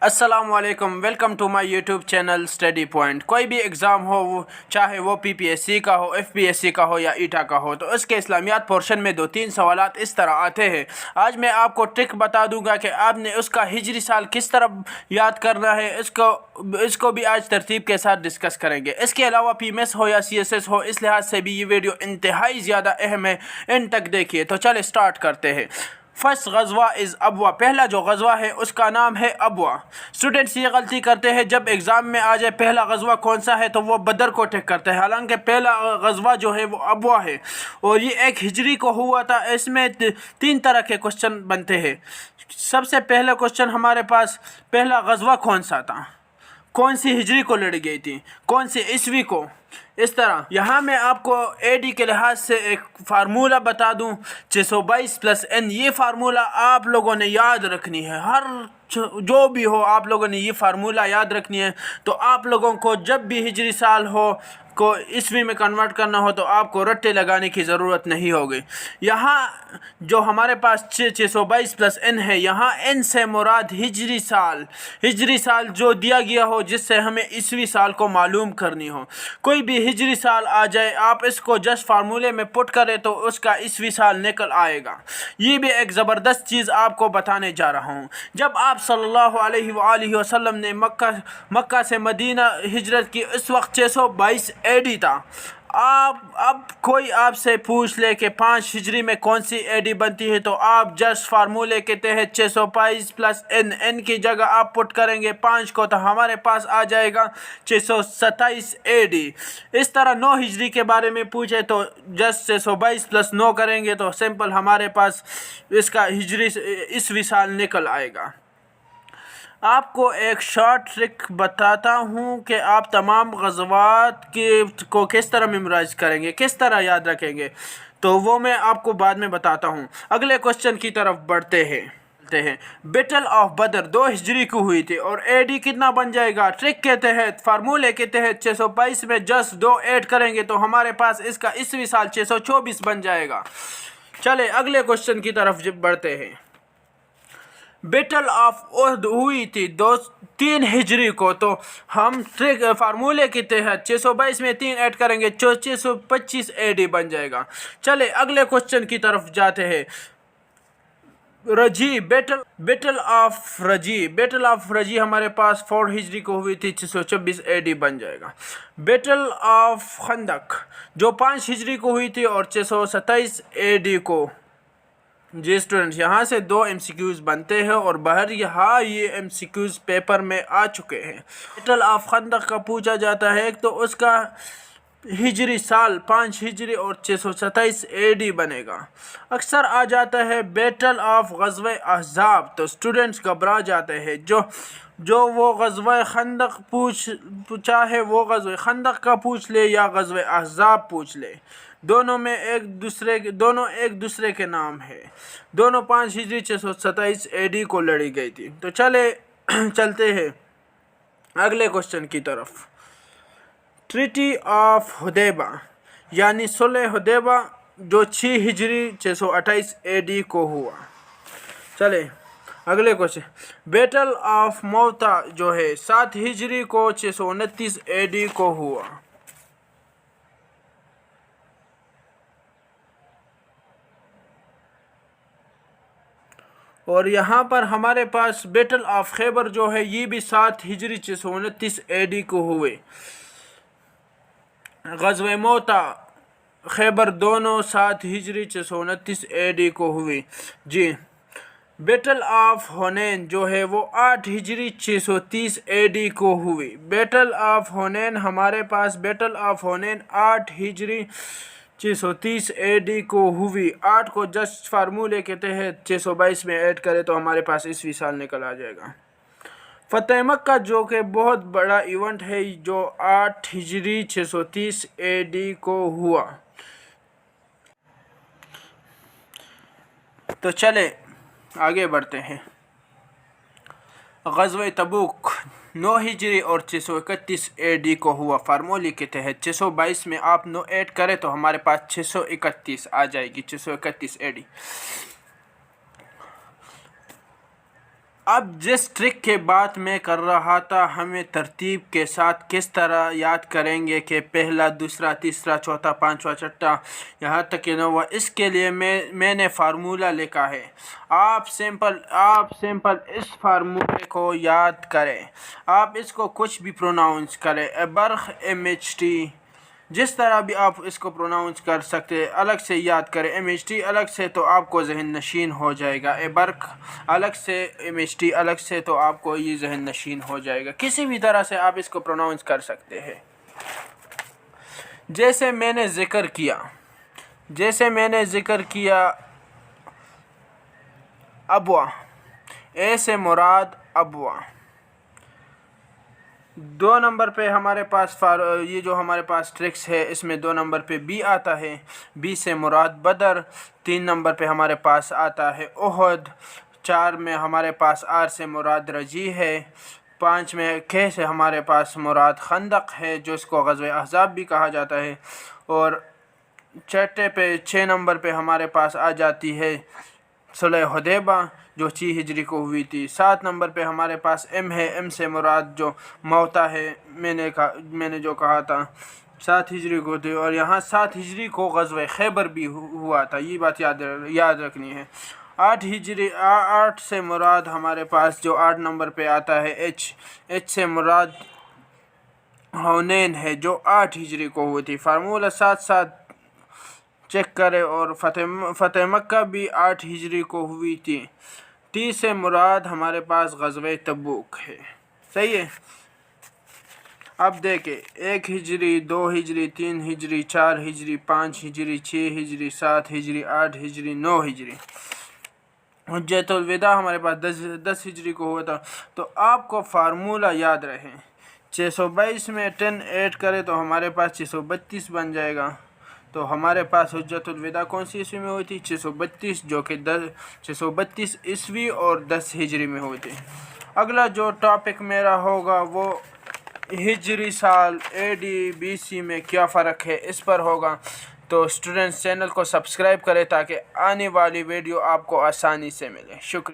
अस्सलाम वालेकुम, welcome to my YouTube channel Study Point. कोई भी एग्ज़ाम हो, चाहे वो पीपीएससी का हो, एफपीएससी का हो या ईटा का हो, तो इसके इस्लामियात पोर्शन में 2-3 सवालात इस तरह आते हैं। आज मैं आपको ट्रिक बता दूंगा कि आपने उसका हिजरी साल किस तरह याद करना है। इसको भी आज तरतीब के साथ डिस्कस करेंगे। इसके अलावा पीएमएस हो या सीएसएस हो, इस लिहाज से भी ये वीडियो इंतहाई ज़्यादा अहम है, इन तक देखिए। तो चले स्टार्ट करते हैं। फर्स्ट गज़वा इज़ अबवा। पहला जो गज़वा है उसका नाम है अबवा। स्टूडेंट्स ये गलती करते हैं, जब एग्ज़ाम में आ जाए पहला गज़वा कौन सा है तो वो बदर को टिक करते हैं, हालांकि पहला गज़वा जो है वो अबवा है और ये एक हिजरी को हुआ था। इसमें 3 तरह के क्वेश्चन बनते हैं। सबसे पहला क्वेश्चन हमारे पास, पहला गज़वा कौन सा था, कौन सी हिजरी को लड़ी गई थी, कौन सी ईस्वी को। इस तरह यहाँ मैं आपको एडी के लिहाज से एक फार्मूला बता दूँ, 622 + n। ये फार्मूला आप लोगों ने याद रखनी है, हर जो भी हो आप लोगों ने ये फार्मूला याद रखनी है। तो आप लोगों को जब भी हिजरी साल हो को ईस्वी में कन्वर्ट करना हो तो आपको रट्टे लगाने की ज़रूरत नहीं होगी। यहाँ जो हमारे पास 622 + n है, यहाँ n से मुराद हिजरी साल जो दिया गया हो, जिससे हमें ईस्वी साल को मालूम करनी हो। कोई भी हिजरी साल आ जाए, आप इसको जस्ट फार्मूले में पुट करें तो उसका ईस्वी साल निकल आएगा। ये भी एक ज़बरदस्त चीज़ आपको बताने जा रहा हूँ। जब आप सल्लल्लाहु अलैहि वसल्लम ने मक्का से मदीना हिजरत की, इस वक्त 622 एडी था। अब कोई आपसे पूछ ले कि 5 हिजरी में कौन सी एडी बनती है, तो आप जस्ट फार्मूले के तहत 622 + n की जगह आप पुट करेंगे 5 को, तो हमारे पास आ जाएगा 627 एडी। इस तरह 9 हिजरी के बारे में पूछे तो जस्ट 622 + 9 करेंगे तो सिंपल हमारे पास इसका हिजरी ईस्वी साल निकल आएगा। आपको एक शॉर्ट ट्रिक बताता हूँ कि आप तमाम गज़वात को किस तरह मेमोराइज करेंगे, किस तरह याद रखेंगे, तो वो मैं आपको बाद में बताता हूँ। अगले क्वेश्चन की तरफ बढ़ते हैं। बैटल ऑफ बदर 2 हिजरी को हुई थी और एडी कितना बन जाएगा। ट्रिक के तहत, फार्मूले के तहत 622 में जस्ट 2 ऐड करेंगे तो हमारे पास इसका ईस्वी साल 624 बन जाएगा। चले अगले क्वेश्चन की तरफ बढ़ते हैं। बैटल ऑफ उहद हुई थी 3 हिजरी को, तो हम ट्रिक फार्मूले के तहत 622 में 3 ऐड करेंगे, 625 एडी बन जाएगा। चले अगले क्वेश्चन की तरफ जाते हैं। रजी, बैटल ऑफ रजी हमारे पास 4 हिजरी को हुई थी, 626 एडी बन जाएगा। बैटल ऑफ खंदक जो 5 हिजरी को हुई थी और 627 एडी को। जी स्टूडेंट्स, यहाँ से 2 MCQs बनते हैं और बाहर यहाँ ये MCQs पेपर में आ चुके हैं। बैटल ऑफ खंदक का पूछा जाता है, एक तो उसका हिजरी साल 5 हिजरी और 627 एडी बनेगा। अक्सर आ जाता है बैटल ऑफ ग़ज़वे अहज़ाब, तो स्टूडेंट्स घबरा जाते हैं। जो वो ग़ज़वे खंदक चाहे वो ग़ज़वे खंदक का पूछ ले या ग़ज़वे अहज़ाब पूछ ले, दोनों एक दूसरे के नाम है। दोनों 5 हिजरी 627 एडी को लड़ी गई थी। तो चलते हैं अगले क्वेश्चन की तरफ। ट्रीटी ऑफ हुदैबा यानी सुलह हुदैबा जो 6 हिजरी 628 एडी को हुआ। चले अगले क्वेश्चन। बैटल ऑफ मौता जो है 7 हिजरी को 629 एडी को हुआ। और यहाँ पर हमारे पास बैटल ऑफ खैबर जो है ये भी 7 हिजरी 629 एडी को हुए। ग़ज़वे मौता खैबर दोनों 7 हिजरी 629 एडी को हुई। जी बैटल ऑफ हुनैन जो है वो 8 हिजरी 630 एडी को हुई। बैटल ऑफ हुनैन हमारे पास 8 हिजरी 630 एडी को हुई। 8 को जस्ट फार्मूले के तहत 622 में ऐड करें तो हमारे पास ईस्वी साल निकल आ जाएगा। फ़तेह मक्का जो कि बहुत बड़ा इवेंट है, जो 8 हिजरी 630 एडी को हुआ। तो चले आगे बढ़ते हैं। ग़ज़वे तबूक 9 हिजरी और 631 एडी को हुआ। फार्मूले के तहत 622 में आप 9 ऐड करें तो हमारे पास 631 आ जाएगी, 631 एडी। اب جس ٹرک کے بات میں کر رہا تھا، ہمیں ترتیب کے ساتھ کس طرح یاد کریں گے کہ پہلا، دوسرا، تیسرا، چوتھا، پانچواں، چھٹا یہاں تک کہ نواں، اس کے لیے میں نے فارمولہ لکھا ہے۔ آپ سمپل اس فارمولے کو یاد کریں۔ آپ اس کو کچھ بھی پروناؤنس کریں، برخ MHT، جس طرح بھی آپ اس کو پروناؤنس کر سکتے، الگ سے یاد کریں۔ MHT الگ سے تو آپ کو ذہن نشین ہو جائے گا، برق الگ سے، MHT الگ سے تو آپ کو یہ ذہن نشین ہو جائے گا۔ کسی بھی طرح سے آپ اس کو پروناؤنس کر سکتے ہیں۔ جیسے میں نے ذکر کیا ابوا، اے سے مراد ابوا۔ 2 نمبر پہ ہمارے پاس یہ جو ہمارے پاس ٹرکس ہے، اس میں 2 نمبر پہ بی آتا ہے، بی سے مراد بدر۔ 3 نمبر پہ ہمارے پاس آتا ہے احد۔ 4 میں ہمارے پاس آر سے مراد رجی ہے۔ 5 میں کے سے ہمارے پاس مراد خندق ہے، جو اس کو غزوہ احزاب بھی کہا جاتا ہے۔ اور چھٹے پہ 6 نمبر پہ ہمارے پاس آ جاتی ہے صلح حدیبیہ، جو 6 ہجری کو ہوئی تھی۔ 7 نمبر پہ ہمارے پاس ایم ہے، ایم سے مراد جو موتا ہے، میں نے جو کہا تھا 7 ہجری کو تھی، اور یہاں 7 ہجری کو غزوہ خیبر بھی ہوا تھا، یہ بات یاد رکھنی ہے۔ 8 سے مراد ہمارے پاس جو 8 نمبر پہ آتا ہے ایچ سے مراد حنین ہے، جو 8 ہجری کو ہوئی تھی۔ فارمولہ ساتھ چیک کرے، اور فتح مکہ بھی 8 ہجری کو ہوئی تھی۔ ٹی سے مراد ہمارے پاس غزوہ تبوک ہے، صحیح ہے۔ اب دیکھیں 1 ہجری، 2 ہجری، 3 ہجری، 4 ہجری، 5 ہجری، 6 ہجری، 7 ہجری، 8 ہجری، 9 ہجری۔ حجۃ الوداع ہمارے پاس 10 ہجری کو ہوا تھا۔ تو آپ کو فارمولہ یاد رہے، 622 میں 10 ایڈ کرے تو ہمارے پاس 632 بن جائے گا۔ تو ہمارے پاس حجۃ الوداع کون سی عیسوی میں ہوئی تھی؟ 632، جو کہ 632 عیسوی اور 10 ہجری میں ہوئی تھی۔ اگلا جو ٹاپک میرا ہوگا وہ ہجری سال AD BC میں کیا فرق ہے، اس پر ہوگا۔ تو اسٹوڈنٹس چینل کو سبسکرائب کریں تاکہ آنے والی ویڈیو آپ کو آسانی سے ملے۔ شکریہ۔